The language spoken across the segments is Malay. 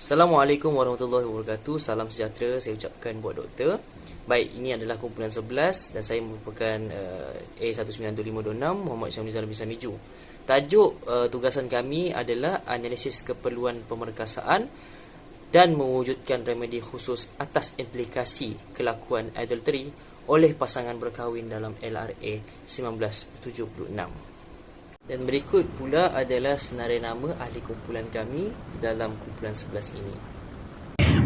Assalamualaikum warahmatullahi wabarakatuh. Salam sejahtera saya ucapkan buat doktor. Baik, ini adalah kumpulan 11 dan saya merupakan A19256 Muhammad Syamrizal bin Samiju. Tajuk tugasan kami adalah analisis keperluan pemerkasaan dan mewujudkan remedi khusus atas implikasi kelakuan adultery oleh pasangan berkahwin dalam LRA 1976. Dan berikut pula adalah senarai nama ahli kumpulan kami dalam kumpulan 11 ini.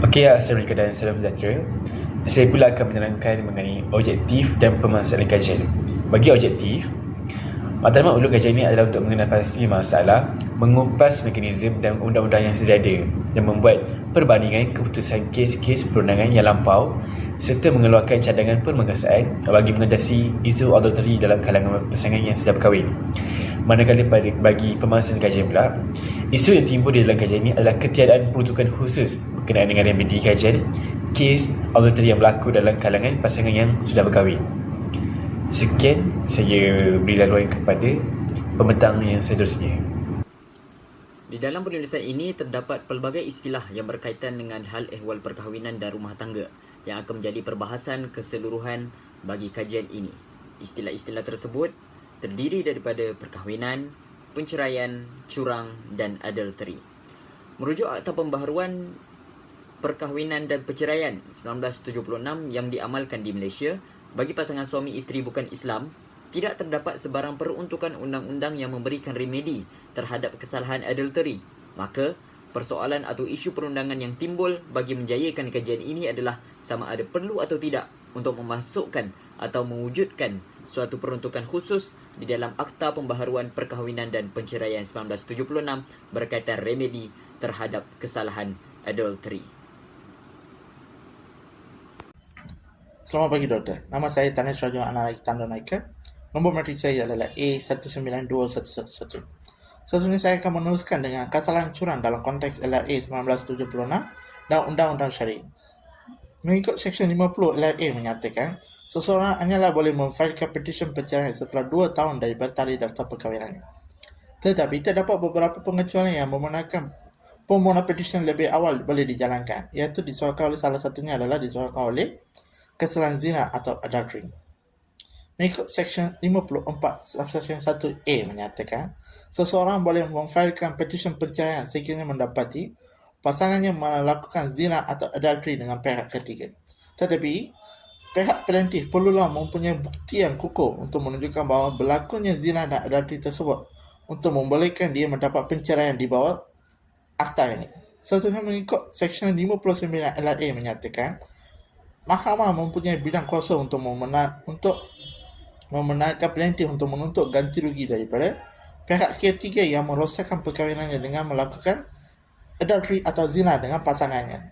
Okey, Assalamualaikum dan salam sejahtera. Saya pula akan menerangkan mengenai objektif dan pemasalahan kajian. Bagi objektif, matlamat ulu kajian ini adalah untuk mengenal pasti masalah, mengupas mekanisme dan undang-undang yang sedia ada dan membuat perbandingan keputusan kes-kes perundangan yang lampau serta mengeluarkan cadangan pemerkasaan bagi mengatasi isu adultery dalam kalangan pasangan yang sudah berkahwin. Manakala bagi pemasalahan kajian pula, isu yang timbul di dalam kajian ini adalah ketiadaan peruntukan khusus berkenaan dengan remedi kajian kes adultery yang berlaku dalam kalangan pasangan yang sudah berkahwin. Sekian, saya beri laluan kepada pembentang yang seterusnya. Di dalam penulisan ini terdapat pelbagai istilah yang berkaitan dengan hal ehwal perkahwinan dan rumah tangga yang akan menjadi perbahasan keseluruhan bagi kajian ini. Istilah-istilah tersebut terdiri daripada perkahwinan, penceraian, curang dan adultery. Merujuk Akta Pembaharuan Perkahwinan dan Perceraian 1976 yang diamalkan di Malaysia, bagi pasangan suami isteri bukan Islam, tidak terdapat sebarang peruntukan undang-undang yang memberikan remedi terhadap kesalahan adultery. Maka, persoalan atau isu perundangan yang timbul bagi menjayakan kajian ini adalah sama ada perlu atau tidak untuk memasukkan atau mewujudkan suatu peruntukan khusus di dalam Akta Pembaharuan Perkahwinan dan Perceraian 1976 berkaitan remedi terhadap kesalahan adultery. Selamat pagi doktor. Nama saya Tanis Rajun Analagi Tanda Naika. Nombor matrik saya adalah A192111. Seterusnya saya akan meneruskan dengan kesalahan curang dalam konteks LRA 1976 dan Undang-Undang Syariah. Mengikut Seksyen 50 LRA menyatakan, seseorang hanyalah boleh memfailkan petisyen perceraian setelah 2 tahun daripada tarikh daftar perkahwinannya. Tetapi terdapat beberapa pengecualian yang membenarkan permohonan petisyen lebih awal boleh dijalankan, iaitu disebabkan oleh salah satunya adalah disebabkan oleh kesalahan zina atau adultery. Mengikut Seksyen 54 Subseksyen 1A menyatakan, seseorang boleh memfailkan petisyen perceraian sekiranya mendapati pasangannya melakukan zina atau adultery dengan pihak ketiga. Tetapi, pihak pelantik perlulah mempunyai bukti yang kukuh untuk menunjukkan bahawa berlakunya zina dan adultery tersebut untuk membolehkan dia mendapat penceraian di bawah akta ini. Seterusnya mengikut Seksyen 59 LRA menyatakan, mahkamah mempunyai bidang kuasa untuk membenarkan pelantik untuk menuntut ganti rugi daripada pihak ketiga yang merosakkan perkahwinannya dengan melakukan adultery atau zina dengan pasangannya.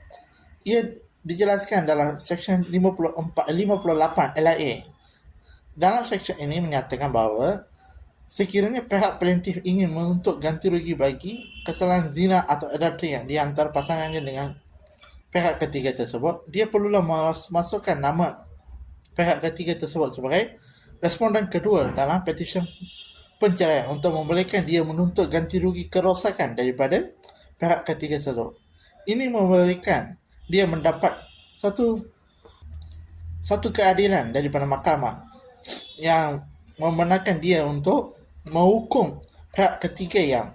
Ia dijelaskan dalam Seksyen 58 LIA. Dalam seksyen ini menyatakan bahawa sekiranya pihak pelantik ingin menuntut ganti rugi bagi kesalahan zina atau adultery yang di antara pasangannya dengan pihak ketiga tersebut, dia perlulah masukkan nama pihak ketiga tersebut sebagai responden kedua dalam petisyen penceraian untuk membolehkan dia menuntut ganti rugi kerosakan daripada pihak ketiga tersebut. Ini memberikan dia mendapat satu keadilan daripada mahkamah yang membenarkan dia untuk menghukum pihak ketiga yang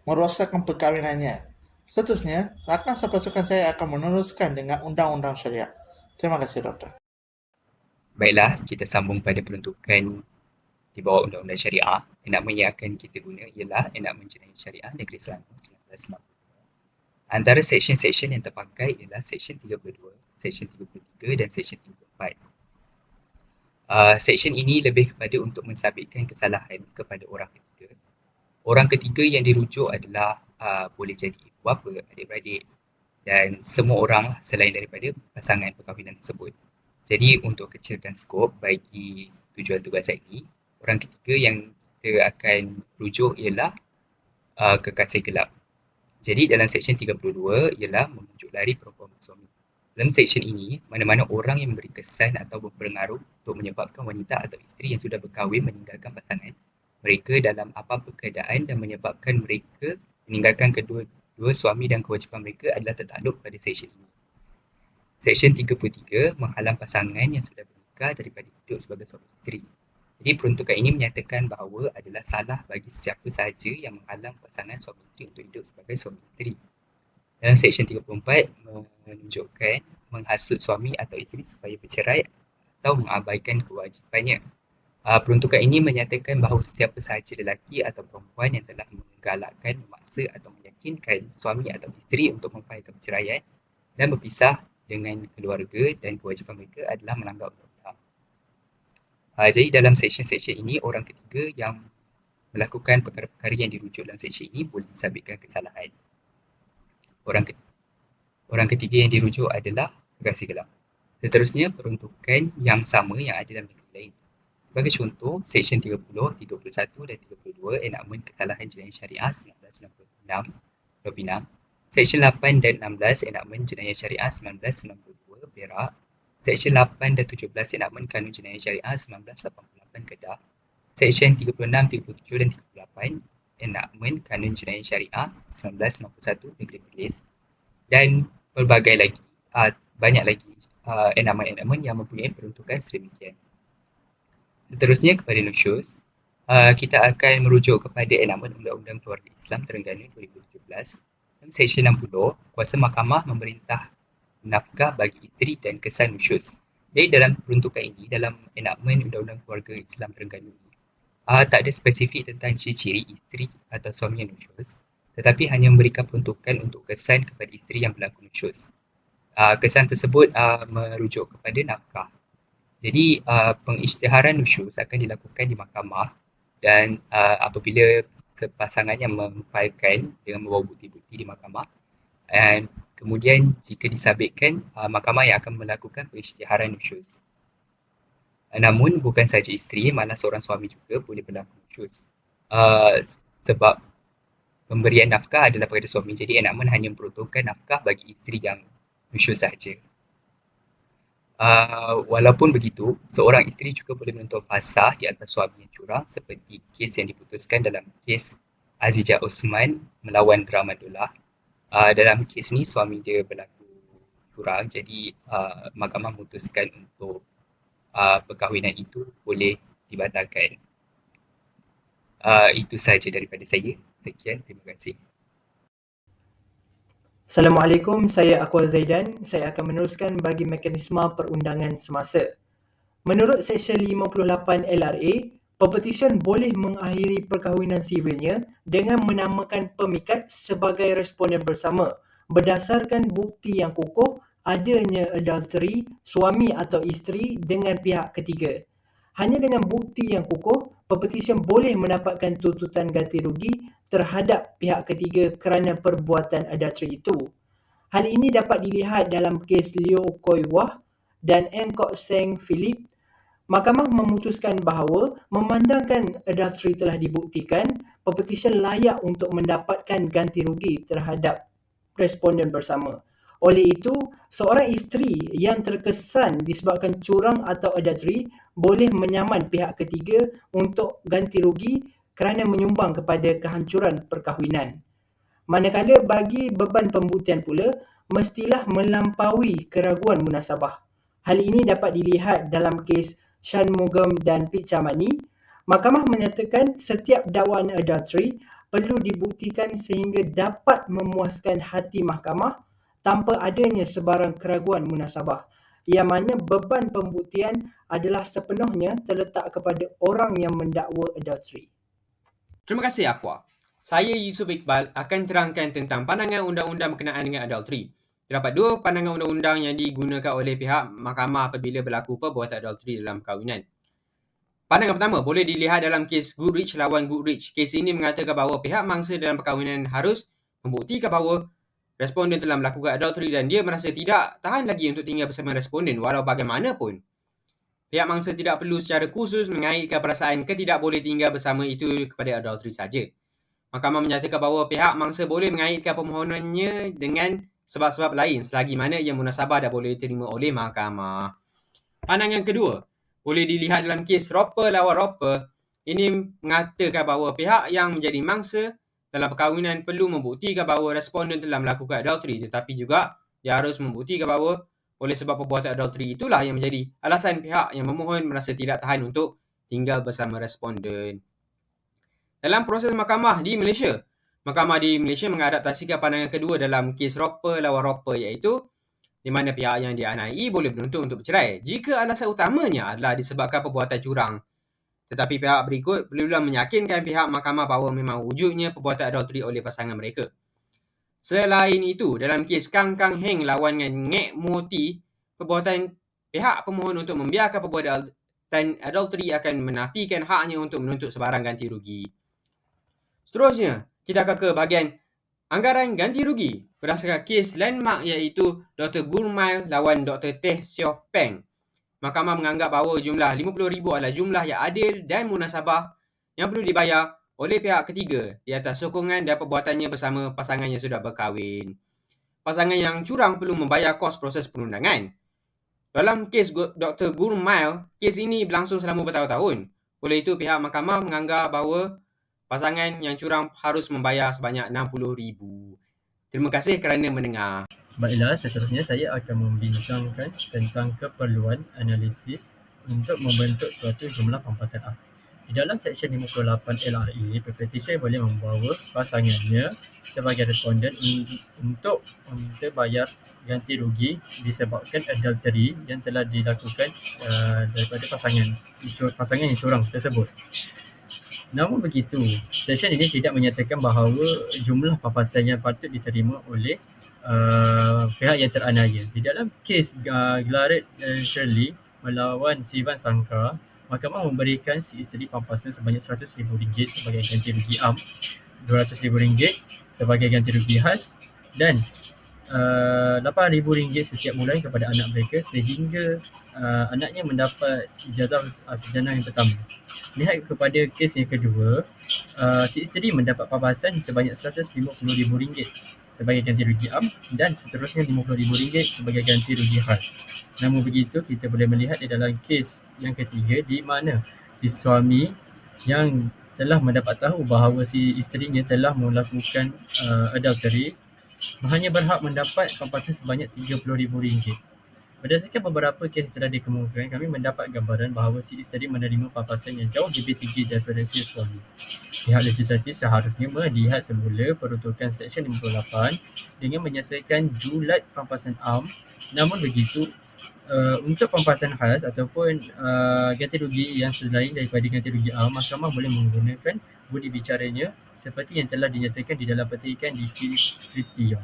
merosakkan perkahwinannya. Seterusnya, rakan sepasukan saya akan meneruskan dengan Undang-Undang Syariah. Terima kasih, Doktor. Baiklah, kita sambung pada peruntukan di bawah Undang-Undang Syariah. Enakmen yang akan kita guna ialah Enakmen Jenayah Syariah Negeri Selangor 1990. Antara seksyen-seksyen yang terpakai ialah Seksyen 32, Seksyen 33 dan Seksyen 34. Seksyen ini lebih kepada untuk mensabitkan kesalahan kepada orang ketiga. Orang ketiga yang dirujuk adalah boleh jadi ibu bapa, adik-beradik dan semua orang selain daripada pasangan perkahwinan tersebut. Jadi untuk kecilkan skop bagi tujuan tugasan ini, orang ketiga yang kita akan rujuk ialah kekasih gelap. Jadi dalam Seksyen 32 ialah memujuk lari perempuan bersuami. Dalam seksyen ini, mana-mana orang yang memberi kesan atau berpengaruh untuk menyebabkan wanita atau isteri yang sudah berkahwin meninggalkan pasangan mereka dalam apa-apa keadaan dan menyebabkan mereka meninggalkan kedua dua suami dan kewajipan mereka adalah tertakluk pada seksyen ini. Seksyen 33 menghalang pasangan yang sudah bernikah daripada hidup sebagai suami isteri. Jadi peruntukan ini menyatakan bahawa adalah salah bagi siapa sahaja yang menghalang pasangan suami isteri untuk hidup sebagai suami isteri. Dalam Seksyen 34 menunjukkan menghasut suami atau isteri supaya bercerai atau mengabaikan kewajipannya. Peruntukan ini menyatakan bahawa sesiapa sahaja lelaki atau perempuan yang telah menggalakkan, memaksa atau meyakinkan suami atau isteri untuk memfahamkan perceraian dan berpisah dengan keluarga dan kewajipan mereka adalah melanggar undang-undang. Jadi dalam seksyen-seksyen ini, orang ketiga yang melakukan perkara-perkara yang dirujuk dalam seksyen ini boleh disabitkan kesalahan. Orang ketiga yang dirujuk adalah kekasih gelap. Seterusnya, peruntukan yang sama yang ada dalam negeri lain. Sebagai contoh, Seksyen 30, 31 dan 32 Enakmen Kesalahan Jenayah Syariah 1996 Pinang. Seksyen 8 dan 16 Enakmen Jenayah Syariah 1992 Perak. Seksyen 8 dan 17 Enakmen Kanun Jenayah Syariah 1988 Kedah. Seksyen 36, 37 dan 38 Enakmen Kanun Jenayah Syariah 1991 Negeri Perlis. Dan pelbagai lagi, banyak lagi enakmen-enakmen yang mempunyai peruntukan sedemikian. Seterusnya kepada nusyuz, kita akan merujuk kepada enakmen Undang-Undang Keluarga Islam Terengganu 2017. Dalam Seksyen 60, kuasa mahkamah memerintah nafkah bagi isteri dan kesan nusyuz. Jadi dalam peruntukan ini, dalam enakmen Undang-Undang Keluarga Islam Terengganu ini, tak ada spesifik tentang ciri-ciri isteri atau suami yang nusyuz, tetapi hanya memberikan peruntukan untuk kesan kepada isteri yang berlaku nusyuz. Kesan tersebut merujuk kepada nafkah. Jadi pengisytiharan nusyuz akan dilakukan di mahkamah dan apabila pasangan yang memfailkan dengan membawa bukti-bukti di mahkamah, dan kemudian jika disabitkan, mahkamah yang akan melakukan pengisytiharan nusyuz. Namun bukan sahaja isteri, malah seorang suami juga boleh berlaku nusyuz. Sebab pemberian nafkah adalah kepada suami, jadi enakmen hanya memperuntukkan nafkah bagi isteri yang nusyuz sahaja. Walaupun begitu, seorang isteri juga boleh menuntut fasakh di atas suami yang curang seperti kes yang diputuskan dalam kes Azizah Osman melawan Ramadullah. Dalam kes ni suami dia berlaku curang, jadi mahkamah memutuskan untuk perkahwinan itu boleh dibatalkan. Itu sahaja daripada saya. Sekian, terima kasih. Assalamualaikum, saya Aqwal Zaidan. Saya akan meneruskan bagi mekanisme perundangan semasa. Menurut Seksyen 58 LRA, pepetisyen boleh mengakhiri perkahwinan sivilnya dengan menamakan pemikat sebagai responden bersama berdasarkan bukti yang kukuh adanya adultery suami atau isteri dengan pihak ketiga. Hanya dengan bukti yang kukuh, pepetisyen boleh mendapatkan tuntutan ganti rugi terhadap pihak ketiga kerana perbuatan adultery itu. Hal ini dapat dilihat dalam kes Liu Koi Wah dan Ng Kok Seng Philip. Mahkamah memutuskan bahawa memandangkan adultery telah dibuktikan, pepetisyen layak untuk mendapatkan ganti rugi terhadap responden bersama. Oleh itu, seorang isteri yang terkesan disebabkan curang atau adultery boleh menyaman pihak ketiga untuk ganti rugi kerana menyumbang kepada kehancuran perkahwinan. Manakala bagi beban pembuktian pula, mestilah melampaui keraguan munasabah. Hal ini dapat dilihat dalam kes Shanmugam dan Pichamani. Mahkamah menyatakan setiap dakwaan adultery perlu dibuktikan sehingga dapat memuaskan hati mahkamah tanpa adanya sebarang keraguan munasabah, yang mana beban pembuktian adalah sepenuhnya terletak kepada orang yang mendakwa adultery. Terima kasih Aqwa. Saya Yusuf Iqbal akan terangkan tentang pandangan undang-undang berkenaan dengan adultery. Terdapat dua pandangan undang-undang yang digunakan oleh pihak mahkamah apabila berlaku perbuatan adultery dalam perkahwinan. Pandangan pertama boleh dilihat dalam kes Goodrich lawan Goodrich. Kes ini mengatakan bahawa pihak mangsa dalam perkahwinan harus membuktikan bahawa responden telah melakukan adultery dan dia merasa tidak tahan lagi untuk tinggal bersama responden walau bagaimanapun. Pihak mangsa tidak perlu secara khusus mengaitkan perasaan tidak boleh tinggal bersama itu kepada adultery saja. Mahkamah menyatakan bahawa pihak mangsa boleh mengaitkan permohonannya dengan sebab-sebab lain selagi mana yang munasabah dah boleh diterima oleh mahkamah. Pandangan kedua boleh dilihat dalam kes Roper lawan Roper. Ini mengatakan bahawa pihak yang menjadi mangsa dalam perkahwinan perlu membuktikan bahawa responden telah melakukan adultery, tetapi juga dia harus membuktikan bahawa oleh sebab perbuatan adultery itulah yang menjadi alasan pihak yang memohon merasa tidak tahan untuk tinggal bersama responden. Dalam proses mahkamah di Malaysia mengadaptasikan pandangan kedua dalam kes roper lawan roper, iaitu di mana pihak yang dianiaya boleh menuntut untuk bercerai jika alasan utamanya adalah disebabkan perbuatan curang. Tetapi pihak berikut perlulah meyakinkan pihak mahkamah bahawa memang wujudnya perbuatan adultery oleh pasangan mereka. Selain itu, dalam kes Kang Kang Heng lawan dengan Ngek Moti, perbuatan pihak pemohon untuk membiarkan perbuatan adultery akan menafikan haknya untuk menuntut sebarang ganti rugi. Seterusnya, kita akan ke bahagian anggaran ganti rugi berdasarkan kes landmark, iaitu Dr. Gurmail lawan Dr. Teh Siow Peng. Mahkamah menganggap bahawa jumlah RM50,000 adalah jumlah yang adil dan munasabah yang perlu dibayar oleh pihak ketiga di atas sokongan dan perbuatannya bersama pasangan yang sudah berkahwin. Pasangan yang curang perlu membayar kos proses perundangan. Dalam kes Dr. Gurmail, kes ini berlangsung selama bertahun-tahun. Oleh itu, pihak mahkamah menganggap bahawa pasangan yang curang harus membayar sebanyak RM60,000. Terima kasih kerana mendengar. Baiklah, seterusnya saya akan membincangkan tentang keperluan analisis untuk membentuk suatu jumlah pampasan A. Di dalam Seksyen 58 LRA, petition boleh membawa pasangannya sebagai responden untuk bayar ganti rugi disebabkan adultery yang telah dilakukan daripada pasangan yang curang tersebut. Namun begitu, Seksyen ini tidak menyatakan bahawa jumlah pampasan yang patut diterima oleh pihak yang teraniaya. Di dalam kes Glaret Shirley melawan Sivan Sangkar, mahkamah memberikan si isteri pampasan sebanyak RM100,000 sebagai ganti rugi am, RM200,000 sebagai ganti rugi khas dan RM8,000 setiap bulan kepada anak mereka sehingga anaknya mendapat ijazah sarjana yang pertama. Lihat kepada kes yang kedua, si isteri mendapat pampasan sebanyak RM150,000 sebagai ganti rugi am dan seterusnya RM50,000 sebagai ganti rugi khas. Namun begitu, kita boleh melihat di dalam kes yang ketiga di mana si suami yang telah mendapat tahu bahawa si isterinya telah melakukan adultery hanya berhak mendapat pampasan sebanyak RM30,000. Berdasarkan beberapa kes telah dikemukakan, kami mendapat gambaran bahawa si isteri menerima pampasan yang jauh lebih tinggi daripada si suami. Pihak legislatif seharusnya melihat semula peruntukan Seksyen 58 dengan menyatakan julat pampasan am. Namun begitu, untuk pampasan khas ataupun ganti rugi yang selain daripada ganti rugi am, mahkamah boleh menggunakan budi bicaranya seperti yang telah dinyatakan di dalam petikan di kes Christie Yong.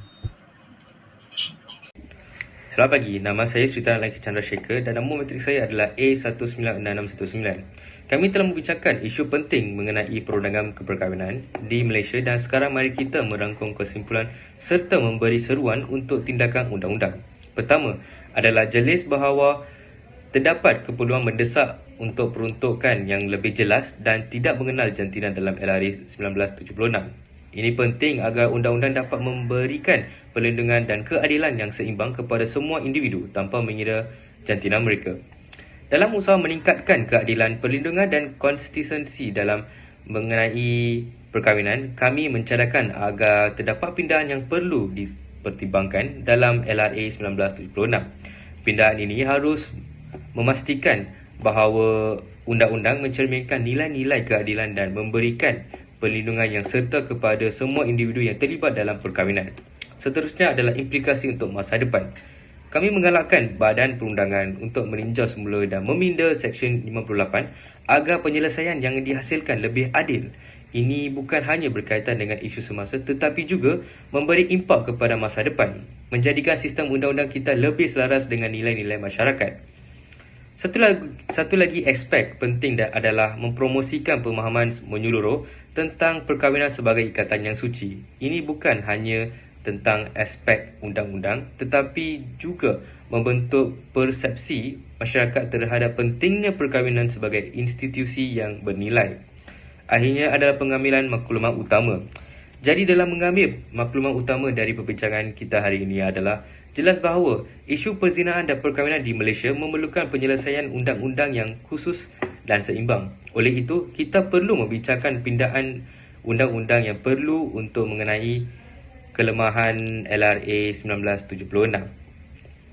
Selamat pagi, nama saya Sri Tanalaki Chandrasekhar dan nombor matrik saya adalah A1966619. Kami telah membincangkan isu penting mengenai perundangan keperkahwinan di Malaysia dan sekarang mari kita merangkum kesimpulan serta memberi seruan untuk tindakan undang-undang. Pertama adalah jelas bahawa terdapat keperluan mendesak untuk peruntukan yang lebih jelas dan tidak mengenal jantina dalam LRA 1976. Ini penting agar undang-undang dapat memberikan perlindungan dan keadilan yang seimbang kepada semua individu tanpa mengira jantina mereka. Dalam usaha meningkatkan keadilan, perlindungan dan konsistensi dalam mengenai perkahwinan, kami mencadangkan agar terdapat pindahan yang perlu dipertimbangkan dalam LRA 1976. Pindahan ini harus memastikan bahawa undang-undang mencerminkan nilai-nilai keadilan dan memberikan perlindungan yang serta kepada semua individu yang terlibat dalam perkahwinan. Seterusnya adalah implikasi untuk masa depan. Kami menggalakkan badan perundangan untuk meninjau semula dan meminda Seksyen 58 agar penyelesaian yang dihasilkan lebih adil. Ini bukan hanya berkaitan dengan isu semasa tetapi juga memberi impak kepada masa depan, menjadikan sistem undang-undang kita lebih selaras dengan nilai-nilai masyarakat. Satu lagi aspek penting adalah mempromosikan pemahaman menyeluruh tentang perkahwinan sebagai ikatan yang suci. Ini bukan hanya tentang aspek undang-undang tetapi juga membentuk persepsi masyarakat terhadap pentingnya perkahwinan sebagai institusi yang bernilai. Akhirnya adalah pengambilan maklumat utama. Jadi dalam mengambil maklumat utama dari perbincangan kita hari ini adalah jelas bahawa isu perzinahan dan perkahwinan di Malaysia memerlukan penyelesaian undang-undang yang khusus dan seimbang. Oleh itu, kita perlu membincangkan pindahan undang-undang yang perlu untuk mengenai kelemahan LRA 1976.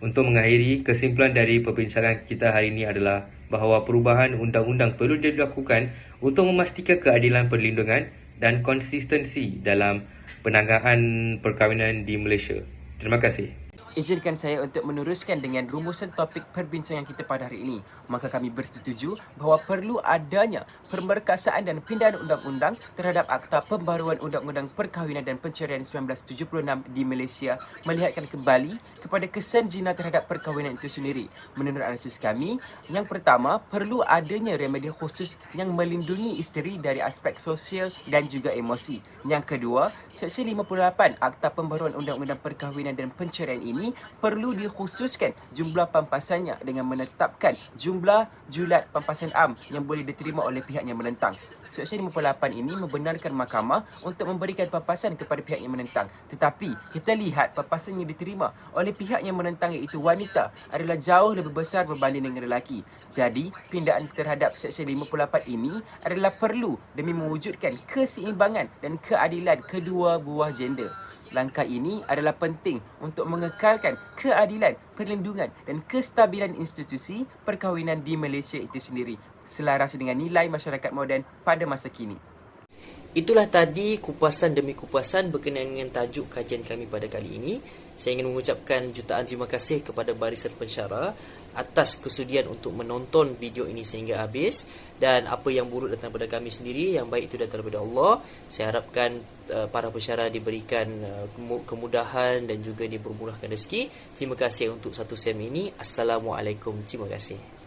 Untuk mengakhiri, kesimpulan dari perbincangan kita hari ini adalah bahawa perubahan undang-undang perlu dilakukan untuk memastikan keadilan perlindungan dan konsistensi dalam penanggahan perkahwinan di Malaysia. Terima kasih. Izinkan saya untuk meneruskan dengan rumusan topik perbincangan kita pada hari ini. Maka kami bersetuju bahawa perlu adanya pemerkasaan dan pindahan undang-undang terhadap Akta Pembaruan Undang-Undang Perkahwinan dan Perceraian 1976 di Malaysia, melihatkan kembali kepada kesan zina terhadap perkahwinan itu sendiri. Menurut analisis kami, yang pertama, perlu adanya remedi khusus yang melindungi isteri dari aspek sosial dan juga emosi. Yang kedua, Seksyen 58 Akta Pembaruan Undang-Undang Perkahwinan dan Perceraian ini perlu dikhususkan jumlah pampasannya dengan menetapkan jumlah julat pampasan am yang boleh diterima oleh pihak yang menentang. Seksyen 58 ini membenarkan mahkamah untuk memberikan pampasan kepada pihak yang menentang. Tetapi kita lihat pampasan yang diterima oleh pihak yang menentang iaitu wanita adalah jauh lebih besar berbanding dengan lelaki. Jadi pindahan terhadap Seksyen 58 ini adalah perlu demi mewujudkan keseimbangan dan keadilan kedua buah gender. Langkah ini adalah penting untuk mengekalkan keadilan, perlindungan dan kestabilan institusi perkahwinan di Malaysia itu sendiri, selaras dengan nilai masyarakat moden pada masa kini. Itulah tadi kupasan demi kupasan berkenaan dengan tajuk kajian kami pada kali ini. Saya ingin mengucapkan jutaan terima kasih kepada barisan pensyarah atas kesudian untuk menonton video ini sehingga habis, dan apa yang buruk datang daripada kami sendiri, yang baik itu datang daripada Allah. Saya harapkan para pensyarah diberikan kemudahan dan juga dipermurahkan rezeki. Terima kasih untuk satu sem ini. Assalamualaikum. Terima kasih.